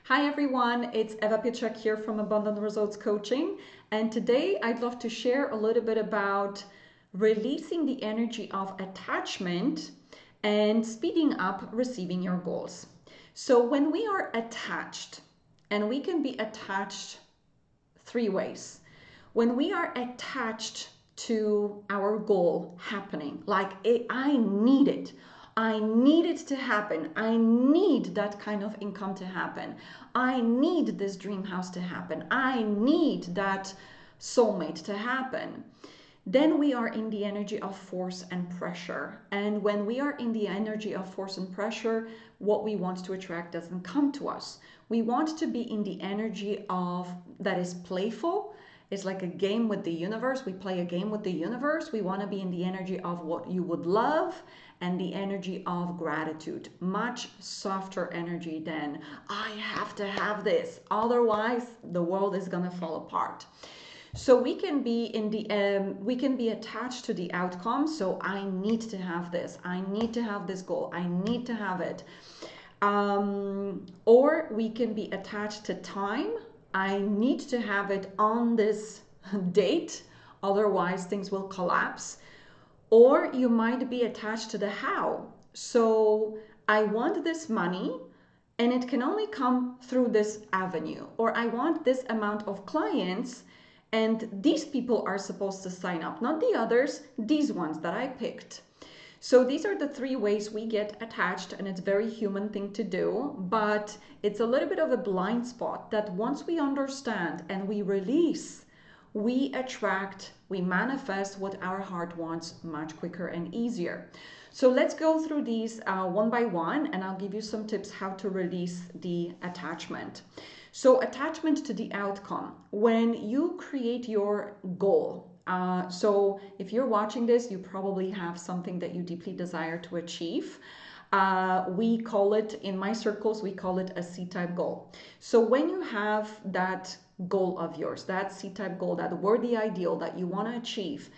Hi everyone, it's Eva Pieczak here from Abundant Results Coaching, and today I'd love to share a little bit about releasing the energy of attachment and speeding up receiving your goals. So when we are attached, and we can be attached three ways. When we are attached to our goal happening, like I need it. I need it to happen. I need that kind of income to happen. I need this dream house to happen. I need that soulmate to happen. Then we are in the energy of force and pressure. And when we are in the energy of force and pressure, what we want to attract doesn't come to us. We want to be in the energy of that is playful. It's like a game with the universe. We play a game with the universe. We want to be in the energy of what you would love and the energy of gratitude. Much softer energy than I have to have this. Otherwise, the world is going to fall apart. So we can be in the we can be attached to the outcome. So I need to have this. I need to have this goal. I need to have it. Or we can be attached to time. I need to have it on this date, otherwise things will collapse. Or you might be attached to the how. So I want this money and it can only come through this avenue. Or I want this amount of clients and these people are supposed to sign up, not the others, these ones that I picked. So these are the three ways we get attached, and it's a very human thing to do, but it's a little bit of a blind spot that once we understand and we release, we attract, we manifest what our heart wants much quicker and easier. So let's go through these one by one, and I'll give you some tips how to release the attachment. So attachment to the outcome. When you create your goal, so if you're watching this, you probably have something that you deeply desire to achieve. We call it, in my circles, we call it a C-type goal. So when you have that goal of yours, that C-type goal, that worthy ideal that you want to achieve,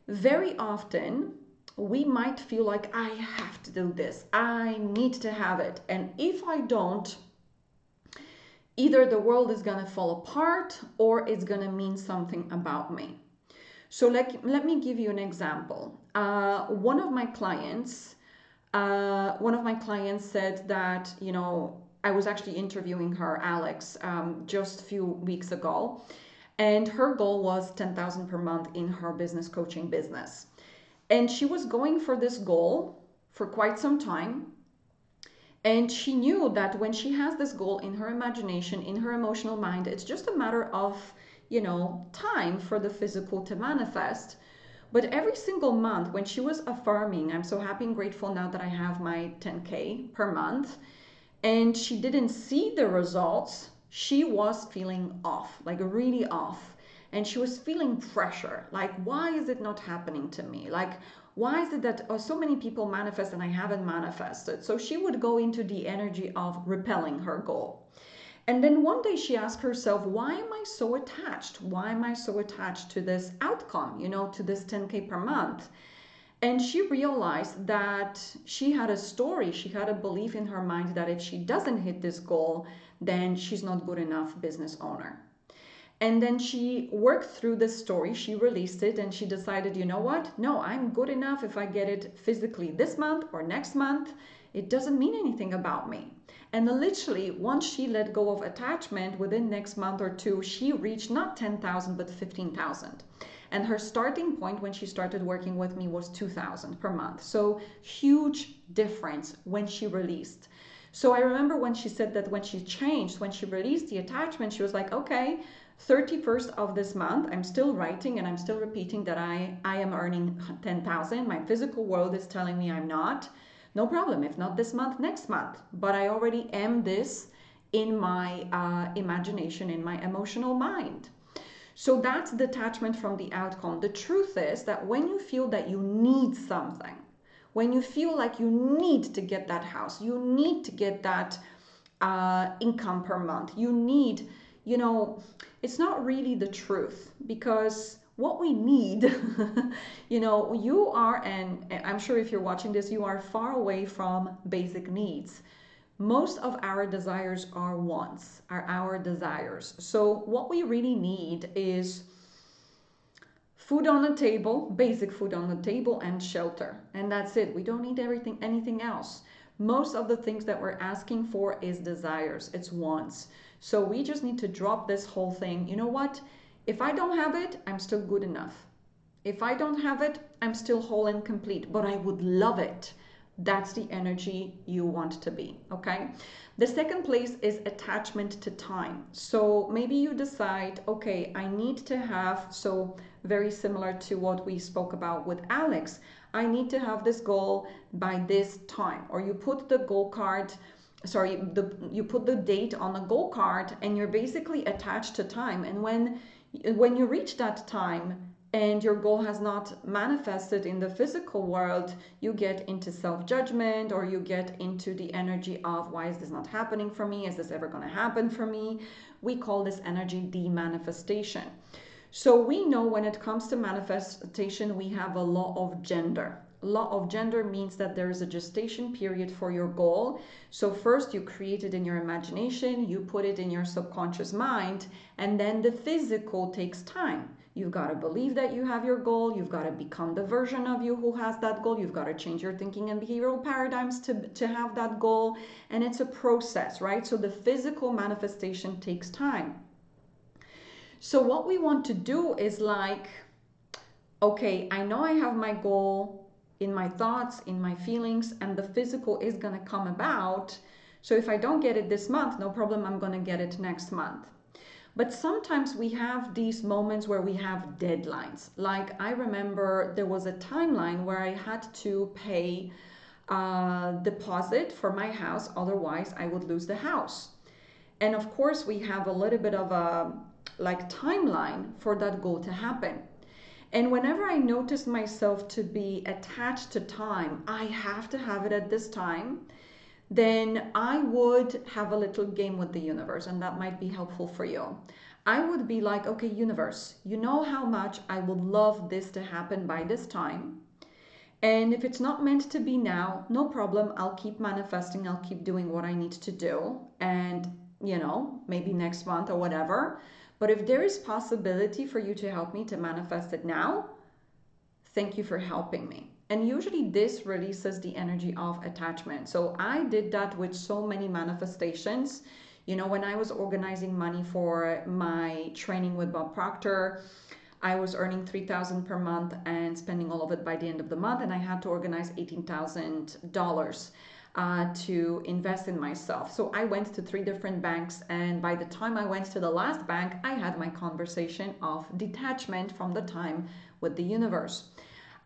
very often we might feel like I have to do this. I need to have it. And if I don't, either the world is going to fall apart or it's going to mean something about me. So let me give you an example. One of my clients said that, I was actually interviewing her, Alex, just a few weeks ago, and her goal was 10,000 per month in her business coaching business. And she was going for this goal for quite some time. And she knew that when she has this goal in her imagination, in her emotional mind, it's just a matter of, time for the physical to manifest. But every single month when she was affirming, I'm so happy and grateful now that I have my 10K per month, and she didn't see the results, she was feeling off, like really off. And she was feeling pressure, like, why is it not happening to me? Like, why is it that so many people manifest and I haven't manifested? So she would go into the energy of repelling her goal. And then one day she asked herself, why am I so attached? Why am I so attached to this outcome, to this 10K per month? And she realized that she had a story, she had a belief in her mind that if she doesn't hit this goal, then she's not good enough business owner. And then she worked through this story, she released it, and she decided, you know what? No, I'm good enough if I get it physically this month or next month. It doesn't mean anything about me. And literally, once she let go of attachment, within next month or two, she reached not 10,000, but 15,000. And her starting point when she started working with me was 2,000 per month. So huge difference when she released. So I remember when she said that when she changed, when she released the attachment, she was like, okay, 31st of this month, I'm still writing and I'm still repeating that I am earning 10,000. My physical world is telling me I'm not. No problem. If not this month, next month. But I already am this in my imagination, in my emotional mind. So that's detachment from the outcome. The truth is that when you feel that you need something, when you feel like you need to get that house, you need to get that income per month, you need, it's not really the truth, because what we need, you are, and I'm sure if you're watching this, you are far away from basic needs. most of our desires are wants, are our desires. So what we really need is food on the table, basic food on the table, and shelter. And that's it. We don't need anything else. Most of the things that we're asking for is desires, it's wants. So we just need to drop this whole thing. You know what? If I don't have it, I'm still good enough. If I don't have it, I'm still whole and complete, but I would love it. That's the energy you want to be, okay? The second place is attachment to time. So maybe you decide, okay, I need to have, so very similar to what we spoke about with Alex, I need to have this goal by this time. Or you put the goal card, you put the date on the goal card and you're basically attached to time. And when you reach that time, and your goal has not manifested in the physical world, you get into self-judgment, or you get into the energy of, why is this not happening for me? Is this ever going to happen for me? We call this energy demanifestation. So we know when it comes to manifestation, we have a law of gender. Law of gender means that there is a gestation period for your goal. So first you create it in your imagination, you put it in your subconscious mind, and then the physical takes time. You've got to believe that you have your goal. You've got to become the version of you who has that goal. You've got to change your thinking and behavioral paradigms to have that goal. And it's a process, right? So the physical manifestation takes time. So what we want to do is like, okay, I know I have my goal in my thoughts, in my feelings, and the physical is going to come about. So if I don't get it this month, no problem, I'm going to get it next month. But sometimes we have these moments where we have deadlines. Like I remember there was a timeline where I had to pay a deposit for my house, otherwise I would lose the house. And of course we have a little bit of a like timeline for that goal to happen. And whenever I notice myself to be attached to time, I have to have it at this time, then I would have a little game with the universe, and that might be helpful for you. I would be like, okay, universe, you know how much I would love this to happen by this time. And if it's not meant to be now, no problem. I'll keep manifesting. I'll keep doing what I need to do. And, maybe next month or whatever. But if there is possibility for you to help me to manifest it now, thank you for helping me. And usually this releases the energy of attachment. So I did that with so many manifestations. When I was organizing money for my training with Bob Proctor, I was earning $3,000 per month and spending all of it by the end of the month. And I had to organize $18,000 to invest in myself. So I went to 3 different banks. And by the time I went to the last bank, I had my conversation of detachment from the time with the universe.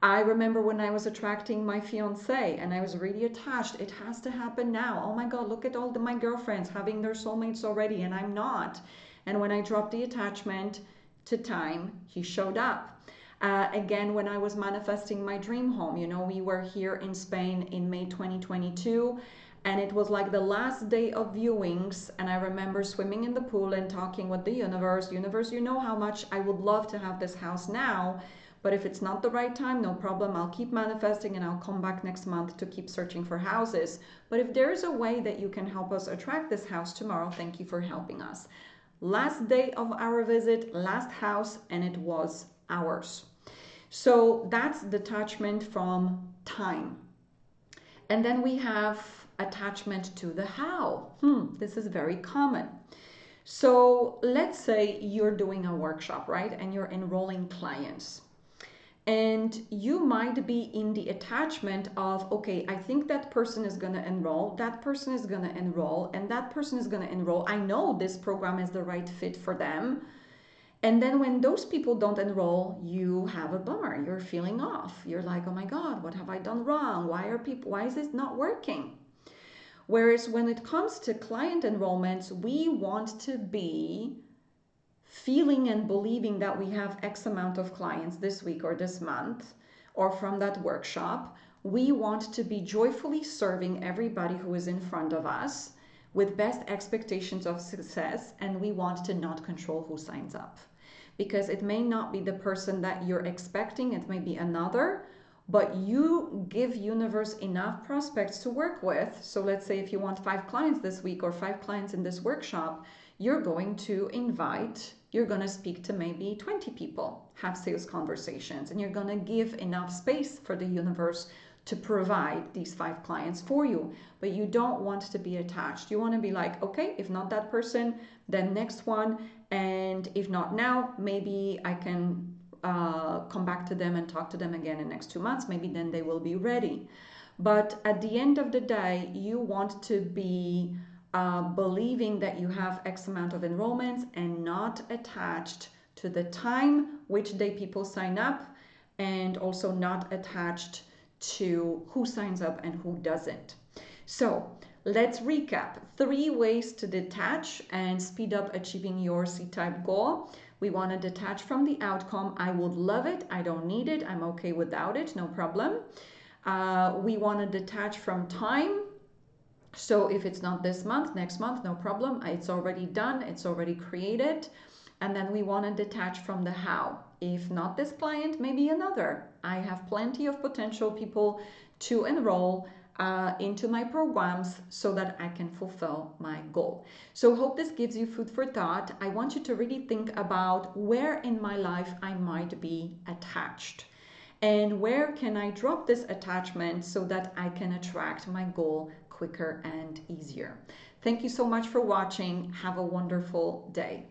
I remember when I was attracting my fiance and I was really attached. It has to happen now. Oh my God, look at all my girlfriends having their soulmates already and I'm not. And when I dropped the attachment to time, he showed up. Again, when I was manifesting my dream home, we were here in Spain in May 2022. And it was like the last day of viewings. And I remember swimming in the pool and talking with the universe. Universe, you know how much I would love to have this house now. But if it's not the right time, no problem. I'll keep manifesting and I'll come back next month to keep searching for houses. But if there is a way that you can help us attract this house tomorrow, thank you for helping us. Last day of our visit, last house, and it was ours. So that's detachment from time. And then we have attachment to the how. This is very common. So let's say you're doing a workshop, right? And you're enrolling clients. And you might be in the attachment of, okay, I think that person is going to enroll, that person is going to enroll, and that person is going to enroll. I know this program is the right fit for them. And then when those people don't enroll, you have a bummer. You're feeling off. You're like, oh my God, what have I done wrong? Why is this not working? Whereas when it comes to client enrollments, we want to be feeling and believing that we have X amount of clients this week or this month or from that workshop. We want to be joyfully serving everybody who is in front of us with best expectations of success, and we want to not control who signs up, because it may not be the person that you're expecting, it may be another, but you give universe enough prospects to work with. So let's say if you want 5 clients this week or 5 clients in this workshop, you're going to you're going to speak to maybe 20 people, have sales conversations, and you're going to give enough space for the universe to provide these 5 clients for you. But you don't want to be attached. You want to be like, okay, if not that person, then next one. And if not now, maybe I can come back to them and talk to them again in the next 2 months. Maybe then they will be ready. But at the end of the day, you want to be believing that you have X amount of enrollments and not attached to the time which day people sign up, and also not attached to who signs up and who doesn't. So let's recap 3 ways to detach and speed up achieving your C-type goal. We want to detach from the outcome. I would love it. I don't need it. I'm okay without it. No problem. We want to detach from time. So if it's not this month, next month, no problem. It's already done. It's already created. And then we want to detach from the how. If not this client, maybe another. I have plenty of potential people to enroll into my programs so that I can fulfill my goal. So hope this gives you food for thought. I want you to really think about where in my life I might be attached and where can I drop this attachment so that I can attract my goal quicker and easier. Thank you so much for watching. Have a wonderful day.